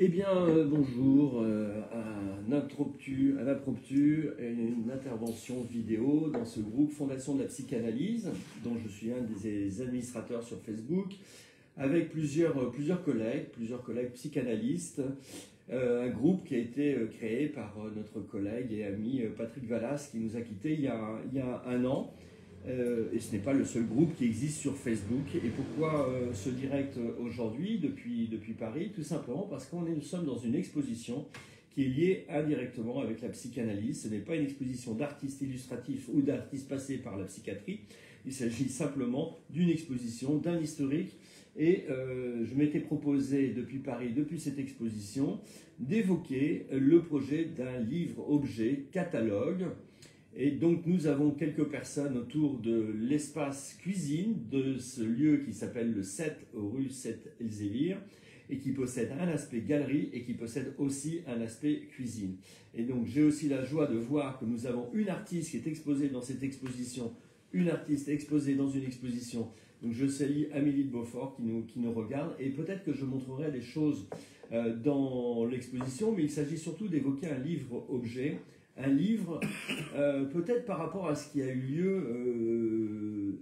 Eh bien, bonjour, un impromptu, une intervention vidéo dans ce groupe Fondation de la Psychanalyse, dont je suis un des administrateurs sur Facebook, avec plusieurs collègues psychanalystes, un groupe qui a été créé par notre collègue et ami Patrick Vallas, qui nous a quittés il y a un an. Et ce n'est pas le seul groupe qui existe sur Facebook. Et pourquoi ce direct aujourd'hui depuis Paris? Tout simplement parce nous sommes dans une exposition qui est liée indirectement avec la psychanalyse. Ce n'est pas une exposition d'artistes illustratifs ou d'artistes passés par la psychiatrie. Il s'agit simplement d'une exposition, d'un historique. Et je m'étais proposé depuis Paris, depuis cette exposition, d'évoquer le projet d'un livre-objet catalogue. Et donc nous avons quelques personnes autour de l'espace cuisine de ce lieu qui s'appelle le 7 rue 7 Elzévir et qui possède un aspect galerie et qui possède aussi un aspect cuisine. Et donc j'ai aussi la joie de voir que nous avons une artiste qui est exposée dans cette exposition, une artiste exposée dans une exposition. Donc je salue Amélie de Beaufort qui nous regarde et peut-être que je montrerai des choses dans l'exposition, mais il s'agit surtout d'évoquer un livre-objet. Un livre, peut-être par rapport à ce qui a eu lieu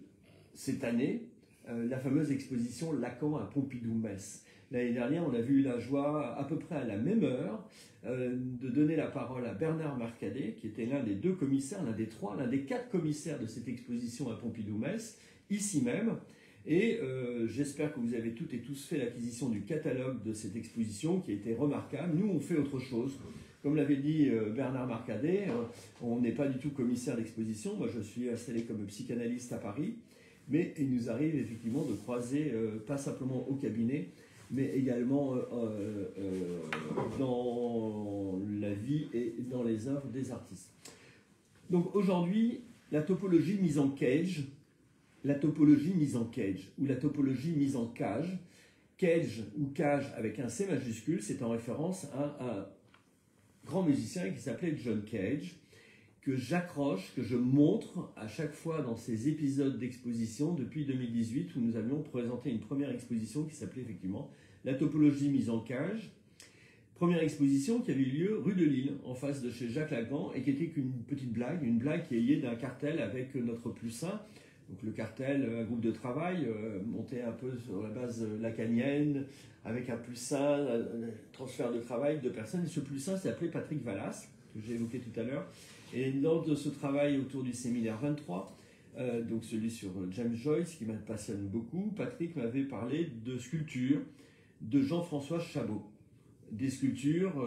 cette année, la fameuse exposition Lacan à Pompidou-Metz. L'année dernière, on a eu la joie, à peu près à la même heure, de donner la parole à Bernard Marcadet, qui était l'un des deux commissaires, l'un des 4 commissaires de cette exposition à Pompidou-Metz, ici même. Et j'espère que vous avez toutes et tous fait l'acquisition du catalogue de cette exposition, qui a été remarquable. Nous, on fait autre chose. Comme l'avait dit Bernard Marcadet, on n'est pas du tout commissaire d'exposition. Moi, je suis installé comme psychanalyste à Paris. Mais il nous arrive effectivement de croiser, pas simplement au cabinet, mais également dans la vie et dans les œuvres des artistes. Donc aujourd'hui, la topologie mise en cage, ou la topologie mise en cage, cage ou cage avec un C majuscule, c'est en référence à un grand musicien qui s'appelait John Cage, que j'accroche, que je montre à chaque fois dans ces épisodes d'exposition depuis 2018 où nous avions présenté une première exposition qui s'appelait effectivement La topologie mise en cage. Première exposition qui avait eu lieu rue de Lille, en face de chez Jacques Lacan, et qui était qu'une petite blague, une blague qui est liée d'un cartel avec notre plus saint. Donc le cartel, un groupe de travail monté un peu sur la base lacanienne, avec un plus saint, un transfert de travail de personnes. Et ce plus saint s'appelait Patrick Vallas, que j'ai évoqué tout à l'heure. Et lors de ce travail autour du séminaire 23, donc celui sur James Joyce, qui me passionne beaucoup, Patrick m'avait parlé de sculptures de Jean-François Chabot. Des sculptures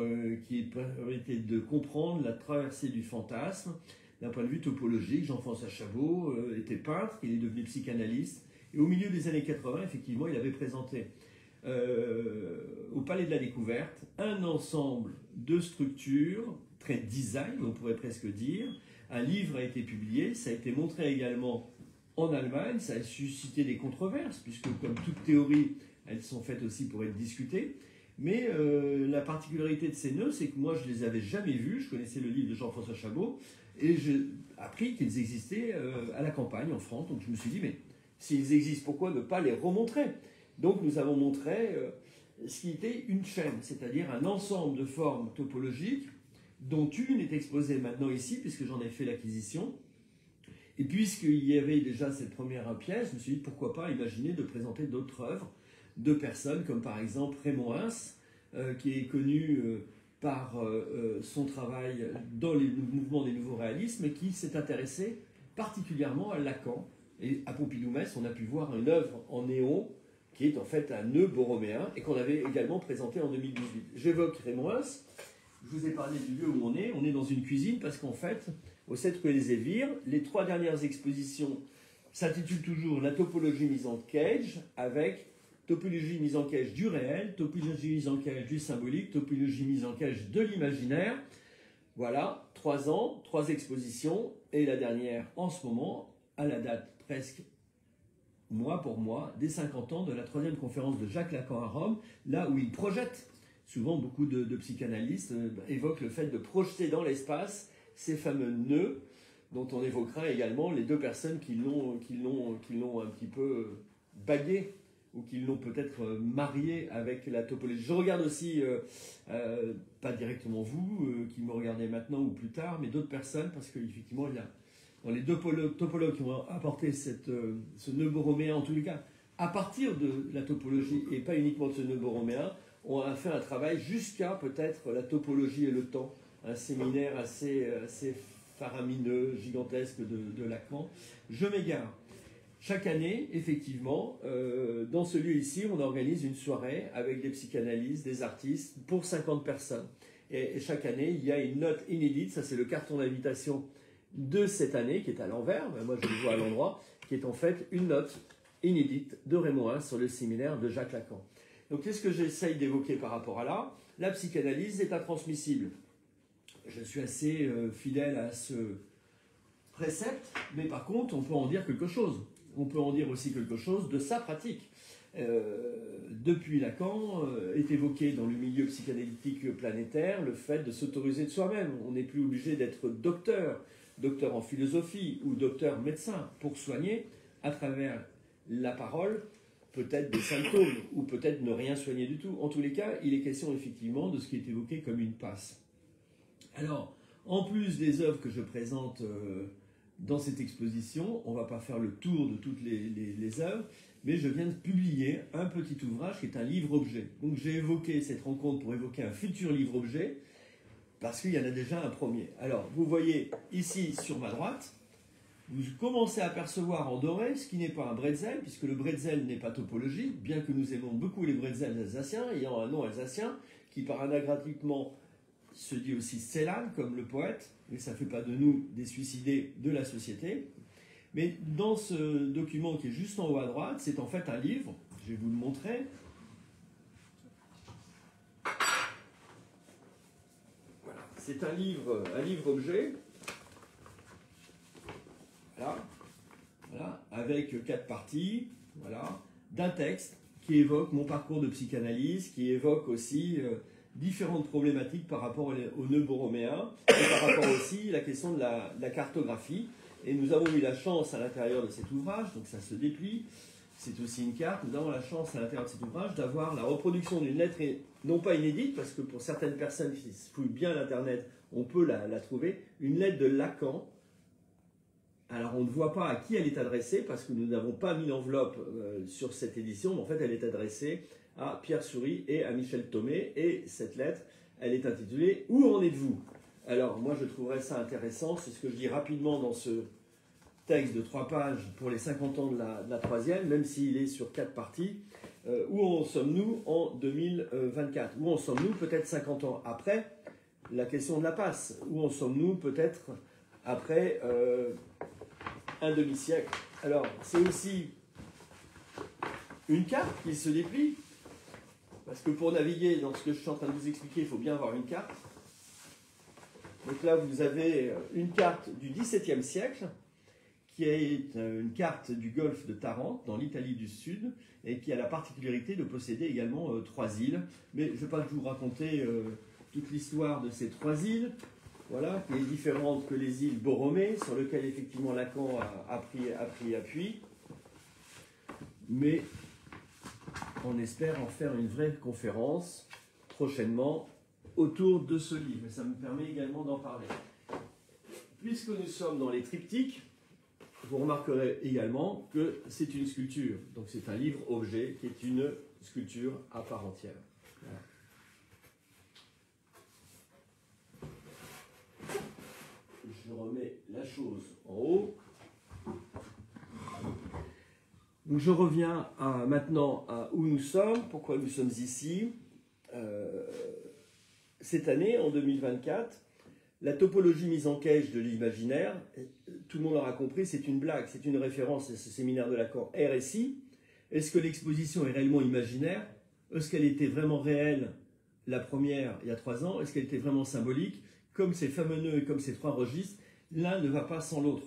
qui permettaient de comprendre la traversée du fantasme, d'un point de vue topologique. Jean-François Chabot était peintre, il est devenu psychanalyste. Et au milieu des années 80, effectivement, il avait présenté au Palais de la Découverte un ensemble de structures, très design, on pourrait presque dire. Un livre a été publié, ça a été montré également en Allemagne, ça a suscité des controverses, puisque comme toute théorie, elles sont faites aussi pour être discutées. Mais la particularité de ces nœuds, c'est que moi, je ne les avais jamais vus. Je connaissais le livre de Jean-François Chabot et j'ai appris qu'ils existaient à la campagne, en France. Donc je me suis dit, mais s'ils existent, pourquoi ne pas les remontrer? Donc nous avons montré ce qui était une chaîne, c'est-à-dire un ensemble de formes topologiques, dont une est exposée maintenant ici, puisque j'en ai fait l'acquisition. Et puisqu'il y avait déjà cette première pièce, je me suis dit, pourquoi pas imaginer de présenter d'autres œuvres de personnes, comme par exemple Raymond Hins, qui est connu par son travail dans le mouvement des nouveaux réalismes et qui s'est intéressé particulièrement à Lacan. Et à Pompidou-Metz, on a pu voir une œuvre en néon qui est en fait un nœud borroméen et qu'on avait également présenté en 2018. J'évoque Raymond Hins, je vous ai parlé du lieu où on est dans une cuisine parce qu'en fait, au 7 rue Elzévir, les 3 dernières expositions s'intitulent toujours La topologie mise en cage avec topologie mise en cage du réel, topologie mise en cage du symbolique, topologie mise en cage de l'imaginaire. Voilà, 3 ans, 3 expositions, et la dernière en ce moment, à la date presque mois pour mois, des 50 ans de la 3e conférence de Jacques Lacan à Rome, là où il projette, souvent beaucoup de psychanalystes évoquent le fait de projeter dans l'espace ces fameux nœuds, dont on évoquera également les 2 personnes qui l'ont un petit peu bagué ou qui l'ont peut-être marié avec la topologie. Je regarde aussi, pas directement vous, qui me regardez maintenant ou plus tard, mais d'autres personnes, parce qu'effectivement, il y a dans les deux topologues qui ont apporté ce nœud borroméen, en tous les cas, à partir de la topologie, et pas uniquement de ce nœud borroméen, on a fait un travail jusqu'à peut-être la topologie et le temps, un séminaire assez faramineux, gigantesque de Lacan. Je m'égare. Chaque année, effectivement, dans ce lieu ici, on organise une soirée avec des psychanalystes, des artistes, pour 50 personnes. Et chaque année, il y a une note inédite, ça c'est le carton d'invitation de cette année, qui est à l'envers, moi je le vois à l'endroit, qui est en fait une note inédite de Raymond I sur le séminaire de Jacques Lacan. Donc qu'est-ce que j'essaye d'évoquer par rapport à là? La psychanalyse est intransmissible. Je suis assez fidèle à ce précepte, mais par contre, on peut en dire quelque chose. On peut en dire aussi quelque chose de sa pratique. Depuis Lacan, est évoqué dans le milieu psychanalytique planétaire le fait de s'autoriser de soi-même. On n'est plus obligé d'être docteur en philosophie ou docteur médecin pour soigner à travers la parole, peut-être des symptômes ou peut-être ne rien soigner du tout. En tous les cas, il est question effectivement de ce qui est évoqué comme une passe. Alors, en plus des œuvres que je présente dans cette exposition, on ne va pas faire le tour de toutes les œuvres, mais je viens de publier un petit ouvrage qui est un livre-objet. Donc j'ai évoqué cette rencontre pour évoquer un futur livre-objet, parce qu'il y en a déjà un premier. Alors, vous voyez ici sur ma droite, vous commencez à apercevoir en doré ce qui n'est pas un bretzel, puisque le bretzel n'est pas topologique, bien que nous aimons beaucoup les bretzels alsaciens, ayant un nom alsacien, qui par anagraphiquement se dit aussi Celan, comme le poète, mais ça ne fait pas de nous des suicidés de la société. Mais dans ce document qui est juste en haut à droite, c'est en fait un livre, je vais vous le montrer. Voilà. C'est un livre-objet, voilà, avec 4 parties, voilà, d'un texte qui évoque mon parcours de psychanalyse, qui évoque aussi différentes problématiques par rapport au nœud borroméen, et par rapport aussi à la question de la cartographie. Et nous avons eu la chance à l'intérieur de cet ouvrage, donc ça se déplie, c'est aussi une carte, nous avons la chance à l'intérieur de cet ouvrage d'avoir la reproduction d'une lettre, non pas inédite, parce que pour certaines personnes qui fouillent bien l'Internet, on peut la trouver, une lettre de Lacan. Alors on ne voit pas à qui elle est adressée, parce que nous n'avons pas mis l'enveloppe sur cette édition, mais en fait elle est adressée à Pierre Souris et à Michel Thomé, et cette lettre, elle est intitulée « Où en êtes-vous » Alors, moi, je trouverais ça intéressant, c'est ce que je dis rapidement dans ce texte de 3 pages pour les 50 ans de la troisième, même s'il est sur 4 parties. Où en sommes-nous en 2024? Où en sommes-nous peut-être 50 ans après la question de la passe? Où en sommes-nous peut-être après un demi-siècle? Alors, c'est aussi une carte qui se déplie, parce que pour naviguer dans ce que je suis en train de vous expliquer, il faut bien avoir une carte. Donc là, vous avez une carte du XVIIe siècle, qui est une carte du golfe de Tarente, dans l'Italie du Sud, et qui a la particularité de posséder également 3 îles. Mais je ne vais pas vous raconter toute l'histoire de ces 3 îles, voilà, qui est différente que les îles Borromée, sur lesquelles effectivement Lacan a pris appui. Mais on espère en faire une vraie conférence prochainement autour de ce livre, et ça me permet également d'en parler. Puisque nous sommes dans les triptyques, vous remarquerez également que c'est une sculpture. Donc c'est un livre-objet qui est une sculpture à part entière. Voilà. Je remets la chose en haut. Donc je reviens maintenant à où nous sommes, pourquoi nous sommes ici. Cette année, en 2024, la topologie mise en cage de l'imaginaire, tout le monde l'aura compris, c'est une blague, c'est une référence à ce séminaire de Lacan, RSI. Est-ce que l'exposition est réellement imaginaire? Est-ce qu'elle était vraiment réelle, la première, il y a 3 ans? Est-ce qu'elle était vraiment symbolique? Comme ces fameux nœuds et comme ces 3 registres, l'un ne va pas sans l'autre.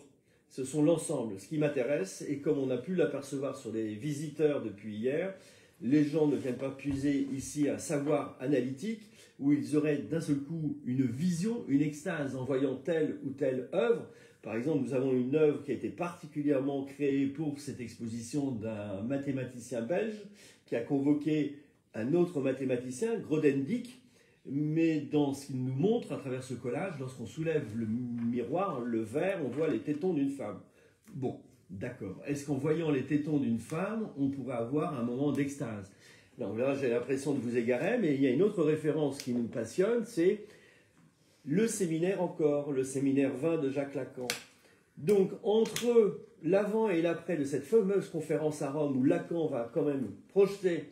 Ce sont l'ensemble. Ce qui m'intéresse, et comme on a pu l'apercevoir sur les visiteurs depuis hier, les gens ne viennent pas puiser ici un savoir analytique, où ils auraient d'un seul coup une vision, une extase en voyant telle ou telle œuvre, Par exemple, nous avons une œuvre qui a été particulièrement créée pour cette exposition d'un mathématicien belge qui a convoqué un autre mathématicien, Grothendieck, mais dans ce qu'il nous montre à travers ce collage, lorsqu'on soulève le miroir, le verre, on voit les tétons d'une femme. Bon, d'accord. Est-ce qu'en voyant les tétons d'une femme, on pourrait avoir un moment d'extase? Non, là, j'ai l'impression de vous égarer, mais il y a une autre référence qui nous passionne, c'est le séminaire encore, le séminaire 20 de Jacques Lacan. Donc, entre l'avant et l'après de cette fameuse conférence à Rome, où Lacan va quand même projeter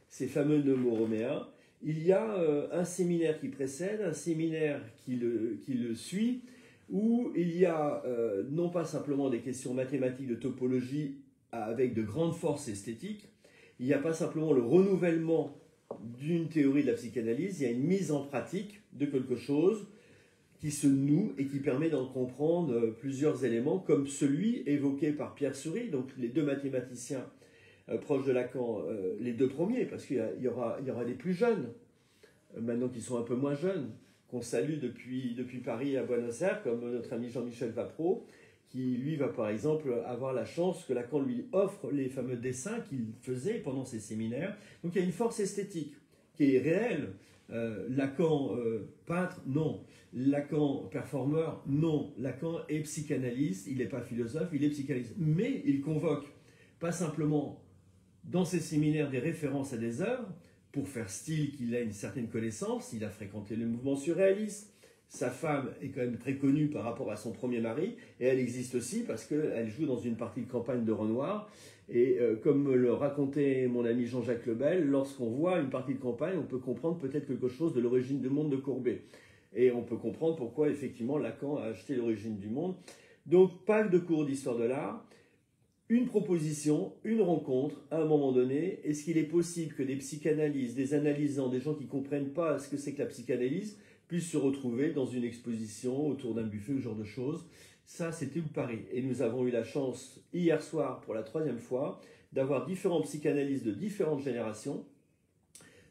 ces fameux neuroméens, il y a un séminaire qui précède, un séminaire qui le suit, où il y a non pas simplement des questions mathématiques de topologie avec de grandes forces esthétiques, il n'y a pas simplement le renouvellement d'une théorie de la psychanalyse, il y a une mise en pratique de quelque chose qui se noue et qui permet d'en comprendre plusieurs éléments, comme celui évoqué par Pierre Soury, donc les deux mathématiciens proches de Lacan, les deux premiers, parce qu'il y aura les plus jeunes, maintenant qui sont un peu moins jeunes, qu'on salue depuis Paris à Buenos Aires, comme notre ami Jean-Michel Vapro, qui lui va par exemple avoir la chance que Lacan lui offre les fameux dessins qu'il faisait pendant ses séminaires. Donc il y a une force esthétique qui est réelle. Lacan peintre, non. Lacan performeur, non. Lacan est psychanalyste, il n'est pas philosophe, il est psychanalyste. Mais il convoque pas simplement dans ses séminaires des références à des œuvres, pour faire style qu'il a une certaine connaissance, il a fréquenté le mouvement surréaliste. Sa femme est quand même très connue par rapport à son premier mari, et elle existe aussi parce qu'elle joue dans une partie de campagne de Renoir. Et comme me le racontait mon ami Jean-Jacques Lebel, lorsqu'on voit une partie de campagne, on peut comprendre peut-être quelque chose de l'origine du monde de Courbet. Et on peut comprendre pourquoi effectivement Lacan a acheté l'origine du monde. Donc pas de cours d'histoire de l'art, une proposition, une rencontre à un moment donné. Est-ce qu'il est possible que des psychanalystes, des analysants, des gens qui ne comprennent pas ce que c'est que la psychanalyse puissent se retrouver dans une exposition autour d'un buffet ou ce genre de choses? Ça, c'était le pari. Et nous avons eu la chance, hier soir, pour la 3e fois, d'avoir différents psychanalystes de différentes générations,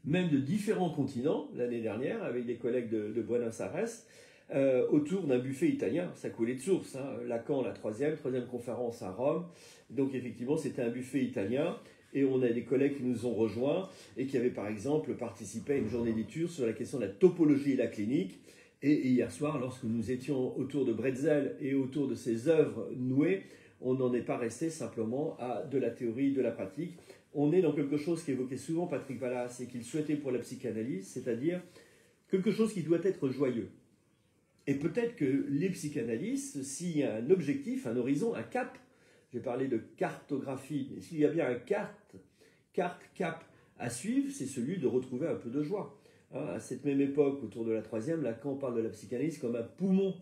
même de différents continents, l'année dernière, avec des collègues de Buenos Aires, autour d'un buffet italien. Ça coulait de source, hein. Lacan, la 3e conférence à Rome. Donc effectivement, c'était un buffet italien. Et on a des collègues qui nous ont rejoints et qui avaient par exemple participé à une journée d'études sur la question de la topologie et la clinique. Et hier soir, lorsque nous étions autour de Bretzel et autour de ses œuvres nouées, on n'en est pas resté simplement à de la théorie, de la pratique. On est dans quelque chose qu'évoquait souvent Patrick Vallas et qu'il souhaitait pour la psychanalyse, c'est-à-dire quelque chose qui doit être joyeux. Et peut-être que les psychanalystes, s'il y a un objectif, un horizon, un cap, j'ai parlé de cartographie, mais s'il y a bien un cap à suivre, c'est celui de retrouver un peu de joie. À cette même époque, autour de la 3e, Lacan parle de la psychanalyse comme un poumon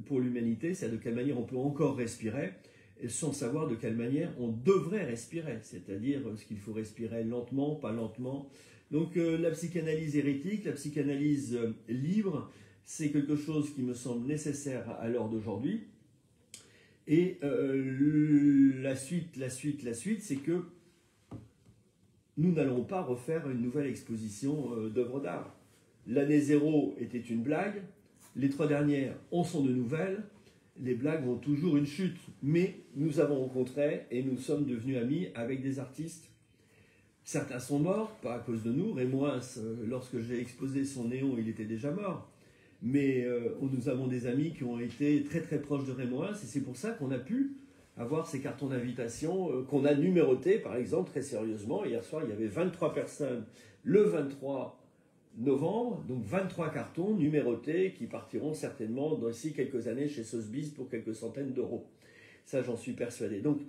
pour l'humanité, c'est-à-dire de quelle manière on peut encore respirer, sans savoir de quelle manière on devrait respirer, c'est-à-dire ce qu'il faut respirer lentement, pas lentement. Donc la psychanalyse hérétique, la psychanalyse libre, c'est quelque chose qui me semble nécessaire à l'heure d'aujourd'hui. Et la suite, c'est que nous n'allons pas refaire une nouvelle exposition d'œuvres d'art. L'année 0 était une blague, les 3 dernières en sont de nouvelles, les blagues ont toujours une chute, mais nous avons rencontré et nous sommes devenus amis avec des artistes. Certains sont morts, pas à cause de nous. Raymond Reims, lorsque j'ai exposé son néon, il était déjà mort. Mais nous avons des amis qui ont été très très proches de Raymond Reims, et c'est pour ça qu'on a pu avoir ces cartons d'invitation qu'on a numérotés, par exemple, très sérieusement. Hier soir, il y avait 23 personnes le 23 novembre, donc 23 cartons numérotés qui partiront certainement d'ici quelques années chez Sotheby's pour quelques centaines d'euros. Ça, j'en suis persuadé. Donc,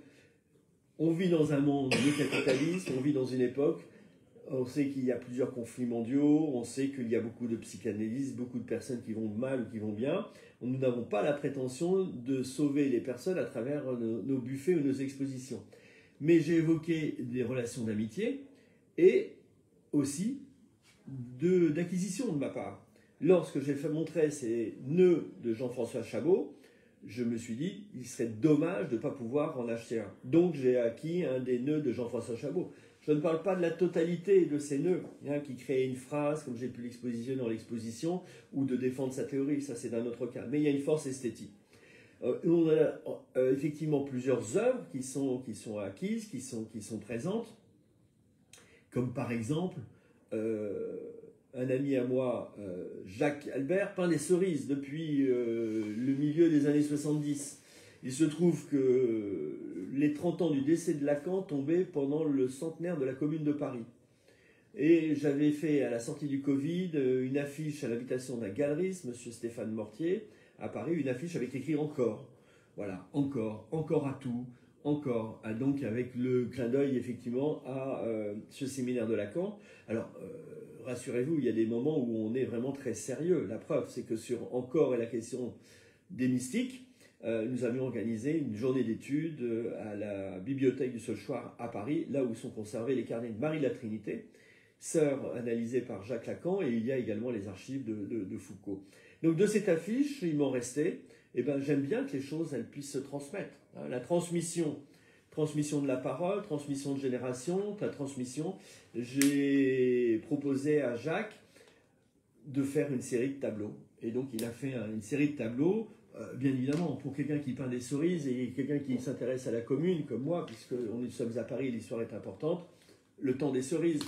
on vit dans un monde de capitalisme, on vit dans une époque, on sait qu'il y a plusieurs conflits mondiaux, on sait qu'il y a beaucoup de psychanalystes, beaucoup de personnes qui vont mal ou qui vont bien. Nous n'avons pas la prétention de sauver les personnes à travers nos buffets ou nos expositions. Mais j'ai évoqué des relations d'amitié et aussi d'acquisition de ma part. Lorsque j'ai fait montrer ces nœuds de Jean-François Chabot, je me suis dit, il serait dommage de ne pas pouvoir en acheter un. Donc j'ai acquis un des nœuds de Jean-François Chabot. Je ne parle pas de la totalité de ces nœuds, qui créent une phrase, comme j'ai pu l'expositionner dans l'exposition, ou de défendre sa théorie, ça c'est un autre cas. Mais il y a une force esthétique. On a effectivement plusieurs œuvres qui sont acquises, qui sont présentes, comme par exemple un ami à moi, Jacques Albert, peint des cerises depuis le milieu des années 70. Il se trouve que les 30 ans du décès de Lacan tombaient pendant le centenaire de la Commune de Paris. Et j'avais fait, à la sortie du Covid, une affiche à l'invitation d'un galeriste, M. Stéphane Mortier, à Paris, une affiche avec écrit « Encore ». Voilà, encore à tout, encore. Donc avec le clin d'œil, effectivement, à ce séminaire de Lacan. Alors, rassurez-vous, il y a des moments où on est vraiment très sérieux. La preuve, c'est que sur « Encore » et la question des mystiques, nous avions organisé une journée d'études à la bibliothèque du Solchoir à Paris, là où sont conservés les carnets de Marie la Trinité, sœur analysée par Jacques Lacan, et il y a également les archives de Foucault. Donc de cette affiche, il m'en restait, eh ben, j'aime bien que les choses elles puissent se transmettre. La transmission de la parole, transmission de génération, la transmission. J'ai proposé à Jacques de faire une série de tableaux. Et donc il a fait une série de tableaux. Bien évidemment, pour quelqu'un qui peint des cerises et quelqu'un qui s'intéresse à la commune, comme moi, puisque nous sommes à Paris et l'histoire est importante, le temps des cerises.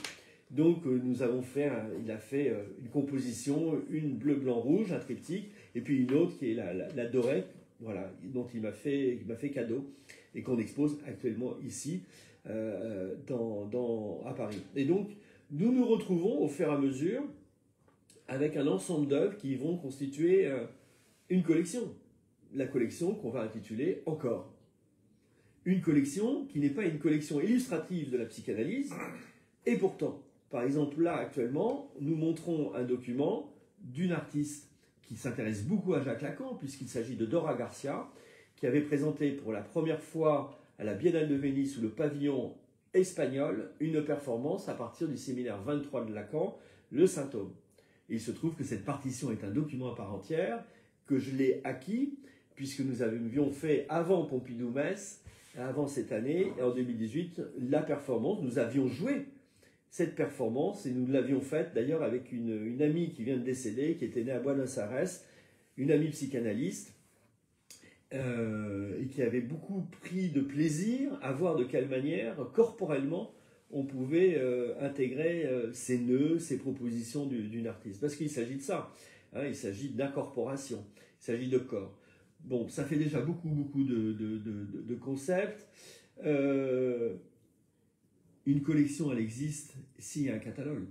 Donc il a fait une composition, une bleu, blanc, rouge, un triptyque, et puis une autre qui est la dorée, voilà, dont il m'a fait cadeau, et qu'on expose actuellement ici, à Paris. Et donc, nous nous retrouvons au fur et à mesure avec un ensemble d'œuvres qui vont constituer une collection. La collection qu'on va intituler « Encore ». Une collection qui n'est pas une collection illustrative de la psychanalyse, et pourtant, par exemple, là, actuellement, nous montrons un document d'une artiste qui s'intéresse beaucoup à Jacques Lacan, puisqu'il s'agit de Dora Garcia, qui avait présenté pour la première fois à la Biennale de Venise sous le pavillon espagnol une performance à partir du séminaire 23 de Lacan, le Symptôme. Et il se trouve que cette partition est un document à part entière, que je l'ai acquis, puisque nous avions fait avant Pompidou-Metz, avant cette année, en 2018, la performance. Nous avions joué cette performance, et nous l'avions faite d'ailleurs avec une amie qui vient de décéder, qui était née à Buenos Aires, une amie psychanalyste, et qui avait beaucoup pris de plaisir à voir de quelle manière, corporellement, on pouvait intégrer ces nœuds, ces propositions d'une artiste. Parce qu'il s'agit de ça, hein, il s'agit d'incorporation, il s'agit de corps. Bon, ça fait déjà beaucoup de concepts. Une collection, elle existe s'il y a un catalogue.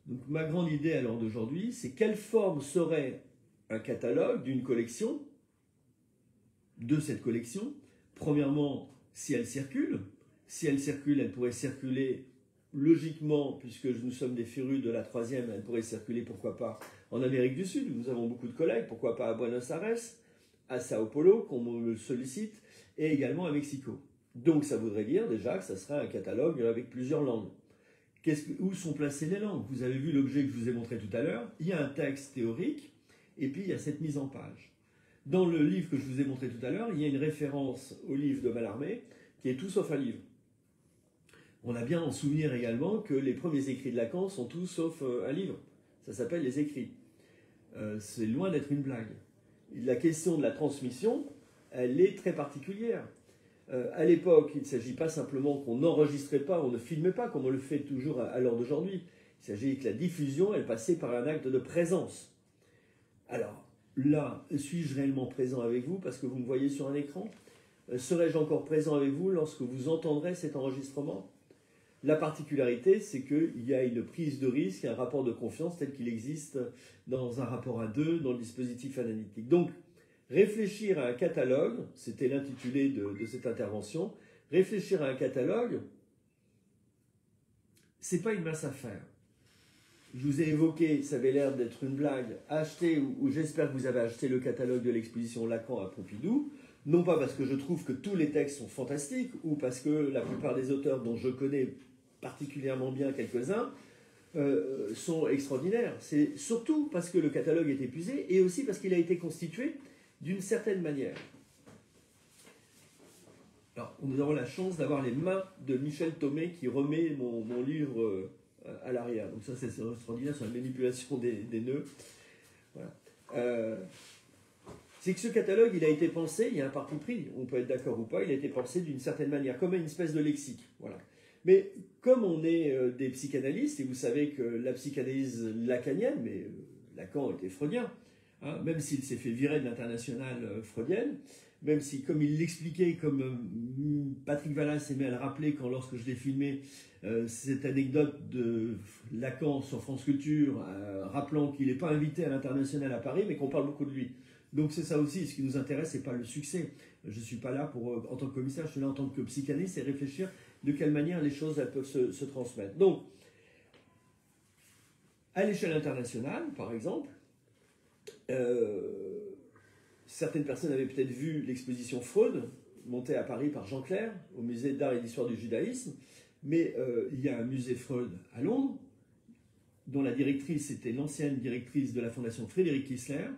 Donc ma grande idée alors d'aujourd'hui, c'est quelle forme serait un catalogue d'une collection, de cette collection. Premièrement, si elle circule. Si elle circule, elle pourrait circuler logiquement, puisque nous sommes des férus de la troisième, elle pourrait circuler, pourquoi pas, en Amérique du Sud, où nous avons beaucoup de collègues, pourquoi pas à Buenos Aires, à Sao Paulo, qu'on me sollicite, et également à Mexico. Donc ça voudrait dire déjà que ça serait un catalogue avec plusieurs langues. Où sont placées les langues? Vous avez vu l'objet que je vous ai montré tout à l'heure. Il y a un texte théorique et puis il y a cette mise en page. Dans le livre que je vous ai montré tout à l'heure, il y a une référence au livre de Mallarmé qui est tout sauf un livre. On a bien en souvenir également que les premiers écrits de Lacan sont tout sauf un livre. Ça s'appelle les écrits. C'est loin d'être une blague. La question de la transmission, elle est très particulière. À l'époque, il ne s'agit pas simplement qu'on n'enregistrait pas, on ne filmait pas comme on le fait toujours à l'heure d'aujourd'hui. Il s'agit que la diffusion, elle passait par un acte de présence. Alors là, suis-je réellement présent avec vous parce que vous me voyez sur un écran? Serais-je encore présent avec vous lorsque vous entendrez cet enregistrement? La particularité, c'est qu'il y a une prise de risque, un rapport de confiance tel qu'il existe dans un rapport à deux, dans le dispositif analytique. Donc, réfléchir à un catalogue, c'était l'intitulé de cette intervention, réfléchir à un catalogue, c'est pas une mince affaire. Je vous ai évoqué, ça avait l'air d'être une blague, acheter, ou j'espère que vous avez acheté le catalogue de l'exposition Lacan à Pompidou, non pas parce que je trouve que tous les textes sont fantastiques, ou parce que la plupart des auteurs dont je connais particulièrement bien quelques-uns, sont extraordinaires. C'est surtout parce que le catalogue est épuisé, et aussi parce qu'il a été constitué d'une certaine manière. Alors, nous avons la chance d'avoir les mains de Michel Thomé qui remet mon livre à l'arrière. Donc ça, c'est extraordinaire, c'est la manipulation des nœuds. Voilà. c'est que ce catalogue, il a été pensé, il y a un parti pris, on peut être d'accord ou pas, il a été pensé d'une certaine manière, comme une espèce de lexique. Voilà. Mais comme on est des psychanalystes, et vous savez que la psychanalyse lacanienne, mais Lacan était freudien, hein, même s'il s'est fait virer de l'internationale freudienne, même si, comme il l'expliquait, comme Patrick Vallas aimait à le rappeler lorsque je l'ai filmé, cette anecdote de Lacan sur France Culture, rappelant qu'il n'est pas invité à l'international à Paris, mais qu'on parle beaucoup de lui. Donc c'est ça aussi, ce qui nous intéresse, c'est pas le succès. Je ne suis pas là en tant que commissaire, je suis là en tant que psychanalyste et réfléchir de quelle manière les choses elles peuvent se transmettre. Donc, à l'échelle internationale, par exemple, certaines personnes avaient peut-être vu l'exposition Freud, montée à Paris par Jean Clair, au musée d'art et d'histoire du judaïsme, mais il y a un musée Freud à Londres, dont la directrice était l'ancienne directrice de la fondation Frédéric Kissler,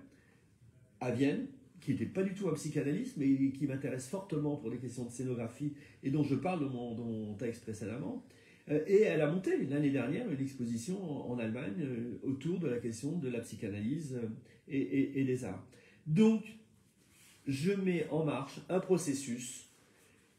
à Vienne, qui n'était pas du tout un psychanalyste, mais qui m'intéresse fortement pour des questions de scénographie et dont je parle dans mon texte précédemment. Et elle a monté l'année dernière une exposition en Allemagne autour de la question de la psychanalyse et des arts. Donc, je mets en marche un processus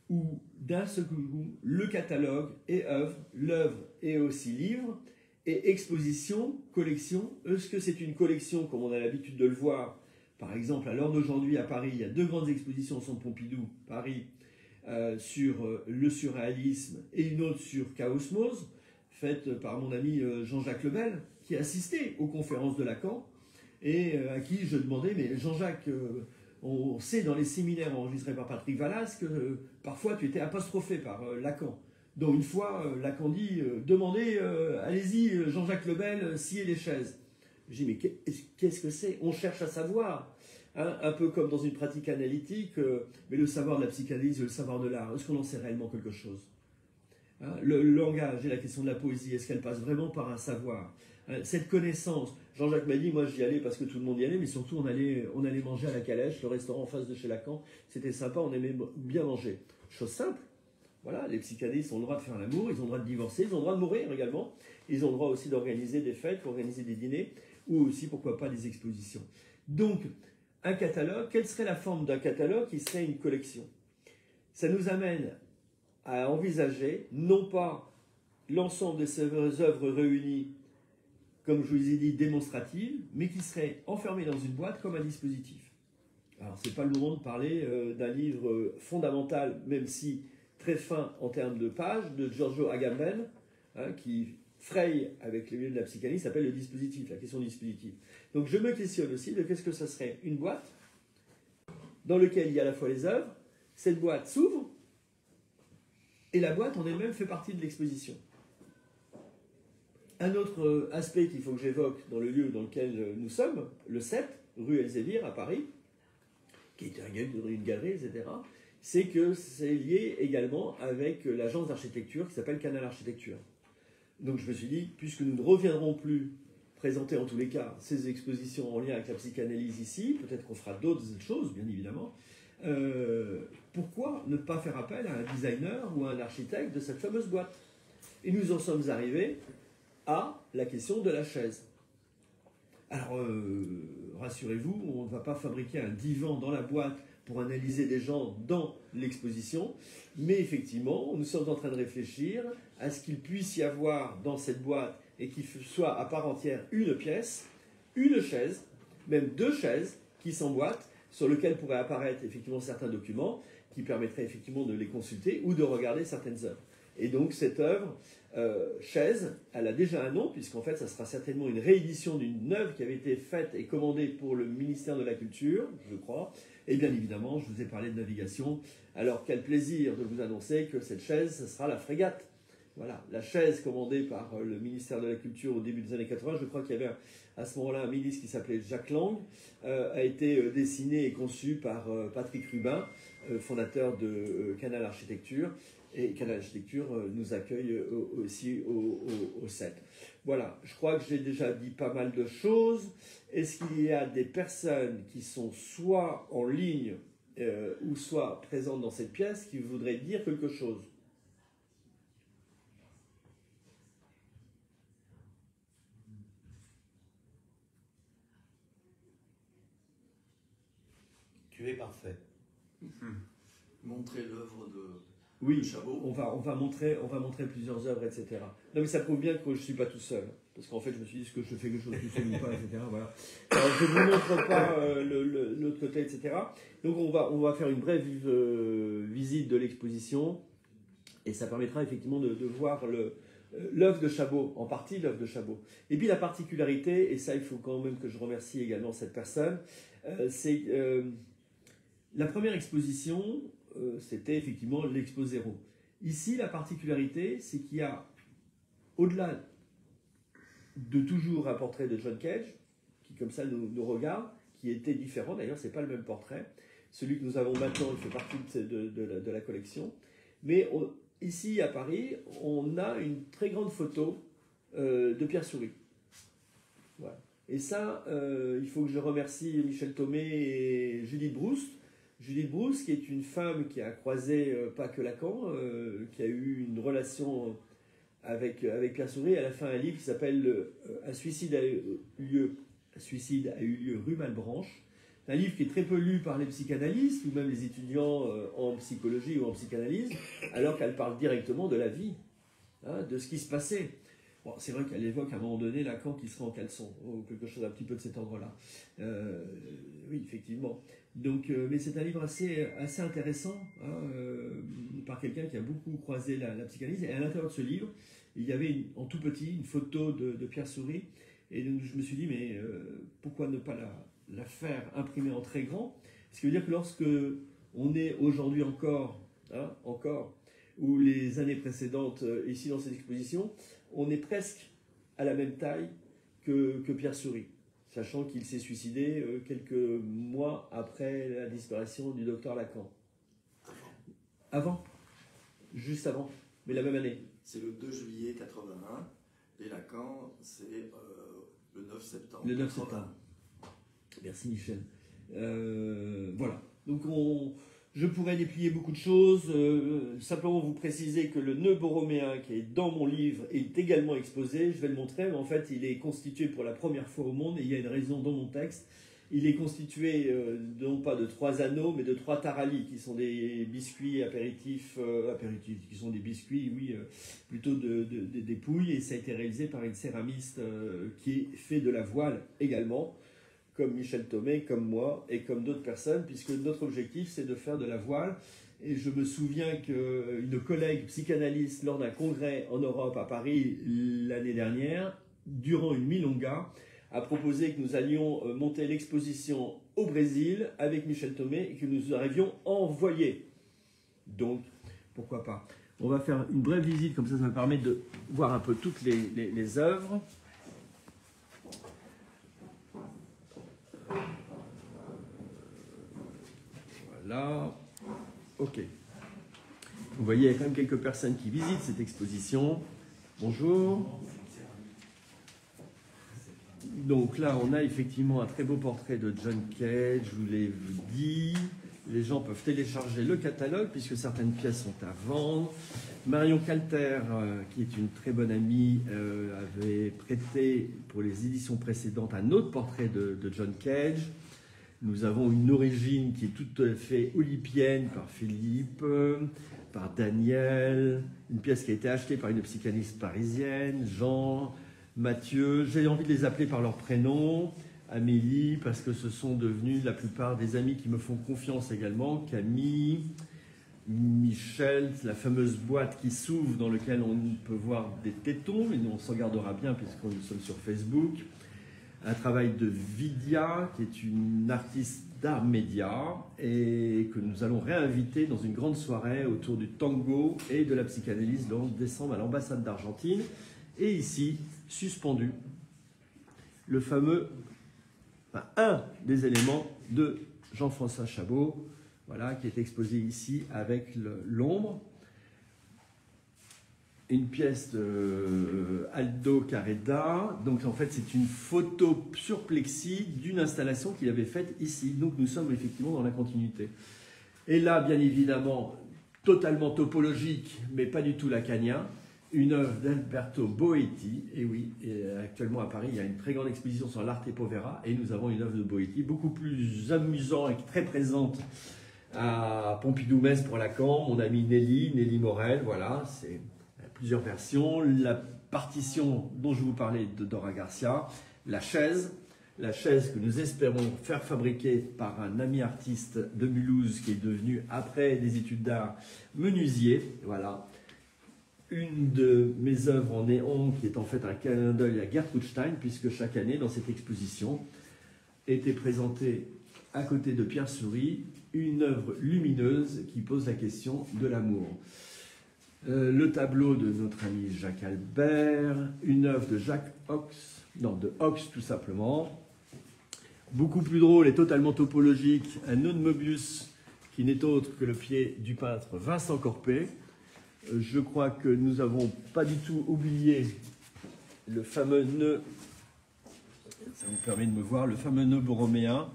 où, d'un seul coup, le catalogue et œuvre, l'œuvre et aussi livre, et exposition, collection. Est-ce que c'est une collection, comme on a l'habitude de le voir? Par exemple, à l'heure d'aujourd'hui, à Paris, il y a 2 grandes expositions au Centre Pompidou, Paris, sur le surréalisme et une autre sur Chaosmose, faite par mon ami Jean-Jacques Lebel, qui assistait aux conférences de Lacan, et à qui je demandais, mais Jean-Jacques, on sait dans les séminaires enregistrés par Patrick Vallas que parfois tu étais apostrophé par Lacan. Donc une fois, Lacan dit, demandez, allez-y, Jean-Jacques Lebel, sciez les chaises. Je dis, mais qu'est-ce que c'est? On cherche à savoir. Hein, un peu comme dans une pratique analytique, mais le savoir de la psychanalyse, le savoir de l'art, est-ce qu'on en sait réellement quelque chose? Hein, le langage et la question de la poésie, est-ce qu'elle passe vraiment par un savoir? Hein, cette connaissance, Jean-Jacques m'a dit, moi j'y allais parce que tout le monde y allait, mais surtout on allait manger à la Calèche, le restaurant en face de chez Lacan, c'était sympa, on aimait bien manger. Chose simple, voilà, les psychanalystes ont le droit de faire l'amour, ils ont le droit de divorcer, ils ont le droit de mourir également, ils ont le droit aussi d'organiser des fêtes, d'organiser des dîners, ou aussi, pourquoi pas, des expositions. Donc, un catalogue, quelle serait la forme d'un catalogue qui serait une collection? Ça nous amène à envisager, non pas l'ensemble de ces œuvres réunies, comme je vous ai dit, démonstratives, mais qui seraient enfermées dans une boîte comme un dispositif. Alors, ce n'est pas le moment de parler d'un livre fondamental, même si très fin en termes de pages, de Giorgio Agamben, hein, qui fraye avec les milieux de la psychanalyse, s'appelle le dispositif, la question du dispositif. Donc je me questionne aussi de qu'est-ce que ça serait une boîte dans laquelle il y a à la fois les œuvres, cette boîte s'ouvre, et la boîte en elle-même fait partie de l'exposition. Un autre aspect qu'il faut que j'évoque dans le lieu dans lequel nous sommes, le 7, rue Elzévir à Paris, qui est une galerie, etc., c'est que c'est lié également avec l'agence d'architecture qui s'appelle Canal Architecture. Donc je me suis dit, puisque nous ne reviendrons plus présenter en tous les cas ces expositions en lien avec la psychanalyse ici, peut-être qu'on fera d'autres choses, bien évidemment, pourquoi ne pas faire appel à un designer ou à un architecte de cette fameuse boîte? Et nous en sommes arrivés à la question de la chaise. Alors, rassurez-vous, on ne va pas fabriquer un divan dans la boîte pour analyser des gens dans l'exposition, mais effectivement, nous sommes en train de réfléchir à ce qu'il puisse y avoir dans cette boîte et qu'il soit à part entière une pièce, une chaise, même 2 chaises qui s'emboîtent, sur lesquelles pourraient apparaître effectivement certains documents qui permettraient effectivement de les consulter ou de regarder certaines œuvres. Et donc cette œuvre, chaise, elle a déjà un nom, puisqu'en fait ça sera certainement une réédition d'une œuvre qui avait été faite et commandée pour le ministère de la Culture, je crois. Et bien évidemment, je vous ai parlé de navigation. Alors quel plaisir de vous annoncer que cette chaise, ce sera la frégate. Voilà, la chaise commandée par le ministère de la Culture au début des années 80, je crois qu'il y avait à ce moment-là un ministre qui s'appelait Jacques Lang, a été dessinée et conçue par Patrick Rubin, fondateur de Canal Architecture. Et Canal Architecture nous accueille aussi au 7. Voilà, je crois que j'ai déjà dit pas mal de choses. Est-ce qu'il y a des personnes qui sont soit en ligne ou soit présentes dans cette pièce qui voudraient dire quelque chose? Tu es parfait. Montrer l'œuvre de Oui, Chabot. on va montrer plusieurs œuvres, etc. Non, mais ça prouve bien que je ne suis pas tout seul. Parce qu'en fait, je me suis dit, est-ce que je fais quelque chose tout seul ou pas, etc. Voilà. Alors, je ne vous montre pas l'autre côté, etc. Donc, on va faire une brève visite de l'exposition. Et ça permettra effectivement de voir l'œuvre de Chabot, en partie l'œuvre de Chabot. Et puis, la particularité, et ça, il faut quand même que je remercie également cette personne, c'est la première exposition, c'était effectivement l'Expo Zéro. Ici, la particularité, c'est qu'il y a, au-delà de toujours un portrait de John Cage, qui comme ça nous regarde, qui était différent, d'ailleurs, ce n'est pas le même portrait. Celui que nous avons maintenant, il fait partie de la collection. Mais ici, à Paris, on a une très grande photo de Pierre Souris. Voilà. Et ça, il faut que je remercie Michel Thomé et Judith Broust. Judith Broust, qui est une femme qui a croisé pas que Lacan, qui a eu une relation avec Pierre Souris. Elle a fait un livre qui s'appelle Un suicide a eu lieu rue Malebranche. C'est un livre qui est très peu lu par les psychanalystes ou même les étudiants en psychologie ou en psychanalyse, alors qu'elle parle directement de la vie, hein, de ce qui se passait. Bon, c'est vrai qu'elle évoque à un moment donné Lacan qui serait en caleçon, ou quelque chose un petit peu de cet ordre-là. Oui, effectivement. Donc, mais c'est un livre assez intéressant, hein, par quelqu'un qui a beaucoup croisé la psychanalyse. Et à l'intérieur de ce livre, il y avait en tout petit une photo de Pierre Souris. Et donc je me suis dit, mais pourquoi ne pas la faire imprimer en très grand? Ce qui veut dire que lorsque on est aujourd'hui encore, ou les années précédentes, ici dans cette exposition, on est presque à la même taille que Pierre Souris, sachant qu'il s'est suicidé quelques mois après la disparition du docteur Lacan. Avant. Juste avant, mais la même année. C'est le 2 juillet 81, et Lacan, c'est le 9 septembre. Le 9 septembre. Merci Michel. Voilà. Donc je pourrais déplier beaucoup de choses. Simplement vous préciser que le nœud borroméen qui est dans mon livre est également exposé. Je vais le montrer, mais en fait il est constitué pour la première fois au monde, et il y a une raison dans mon texte. Il est constitué non pas de 3 anneaux, mais de 3 taralis, qui sont des biscuits apéritifs, qui sont des biscuits, oui, plutôt des dépouilles, et ça a été réalisé par une céramiste qui fait de la voile également, comme Michel Thomé, comme moi, et comme d'autres personnes, puisque notre objectif, c'est de faire de la voile. Et je me souviens qu'une collègue psychanalyste, lors d'un congrès en Europe, à Paris, l'année dernière, durant une milonga, a proposé que nous allions monter l'exposition au Brésil avec Michel Thomé et que nous arrivions envoyés. Donc, pourquoi pas. On va faire une brève visite, comme ça me permet de voir un peu toutes les œuvres. Voilà. Ok. Vous voyez, il y a quand même quelques personnes qui visitent cette exposition. Bonjour. Donc là, on a effectivement un très beau portrait de John Cage, je vous l'ai dit. Les gens peuvent télécharger le catalogue puisque certaines pièces sont à vendre. Marion Calter, qui est une très bonne amie, avait prêté pour les éditions précédentes un autre portrait de John Cage. Nous avons une origine qui est tout à fait olympienne par Philippe, par Daniel, une pièce qui a été achetée par une psychanalyste parisienne, Jean, Mathieu. J'ai envie de les appeler par leur prénom, Amélie, parce que ce sont devenus la plupart des amis qui me font confiance également, Camille, Michel, la fameuse boîte qui s'ouvre dans laquelle on peut voir des tétons, mais nous on s'en gardera bien puisque nous sommes sur Facebook. Un travail de Vidia, qui est une artiste d'art média, et que nous allons réinviter dans une grande soirée autour du tango et de la psychanalyse le 11 décembre à l'ambassade d'Argentine. Et ici, suspendu, le fameux, un des éléments de Jean-François Chabot, voilà, qui est exposé ici avec l'ombre. Une pièce de Aldo Carreda. Donc en fait, c'est une photo sur plexi d'une installation qu'il avait faite ici. Donc nous sommes effectivement dans la continuité. Et là, bien évidemment, totalement topologique, mais pas du tout lacanien. une œuvre d'Alberto Boetti. Et oui, actuellement à Paris, il y a une très grande exposition sur l'Arte Povera et nous avons une œuvre de Boetti beaucoup plus amusante et très présente à Pompidou-Metz pour Lacan. Mon ami Nelly Morel, voilà, c'est plusieurs versions. La partition dont je vous parlais de Dora Garcia, la chaise que nous espérons faire fabriquer par un ami artiste de Mulhouse qui est devenu, après des études d'art, menuisier. Voilà. Une de mes œuvres en néon qui est en fait un clin d'œil à Gertrude Stein, puisque chaque année, dans cette exposition, était présentée à côté de Pierre Souris une œuvre lumineuse qui pose la question de l'amour. Le tableau de notre ami Jacques Albert, une œuvre de Jacques Ox, non, de Ox tout simplement. Beaucoup plus drôle et totalement topologique, un nœud de Möbius qui n'est autre que le pied du peintre Vincent Corpé. Je crois que nous n'avons pas du tout oublié le fameux nœud, ça vous permet de me voir, le fameux nœud borroméen,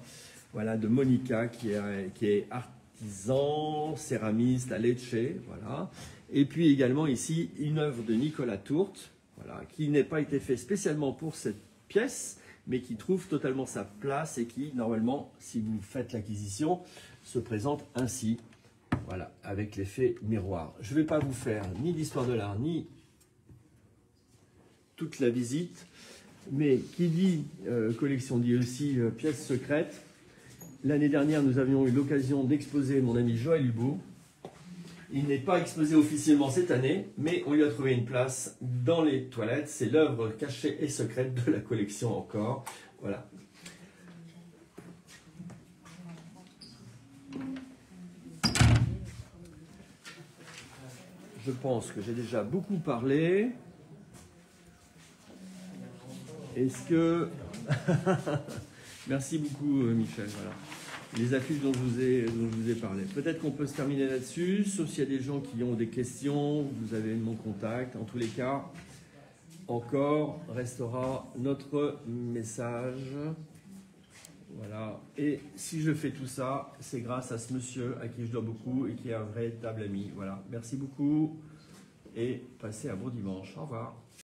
voilà, de Monica qui est artisan, céramiste à Lecce, voilà. Et puis également ici une œuvre de Nicolas Tourte, voilà, qui n'a pas été fait spécialement pour cette pièce, mais qui trouve totalement sa place et qui, normalement, si vous faites l'acquisition, se présente ainsi, voilà, avec l'effet miroir. Je ne vais pas vous faire ni d'histoire de l'art, ni toute la visite, mais qui dit collection dit aussi pièces secrètes. L'année dernière, nous avions eu l'occasion d'exposer mon ami Joël Hubault. Il n'est pas exposé officiellement cette année, mais on lui a trouvé une place dans les toilettes. C'est l'œuvre cachée et secrète de la collection encore. Voilà. Je pense que j'ai déjà beaucoup parlé. Est-ce que... Merci beaucoup, Michel. Voilà. Les affiches dont je vous ai parlé. Peut-être qu'on peut se terminer là-dessus, sauf s'il y a des gens qui ont des questions, vous avez mon contact. En tous les cas, encore restera notre message. Voilà. Et si je fais tout ça, c'est grâce à ce monsieur à qui je dois beaucoup et qui est un véritable ami. Voilà. Merci beaucoup et passez un bon dimanche. Au revoir.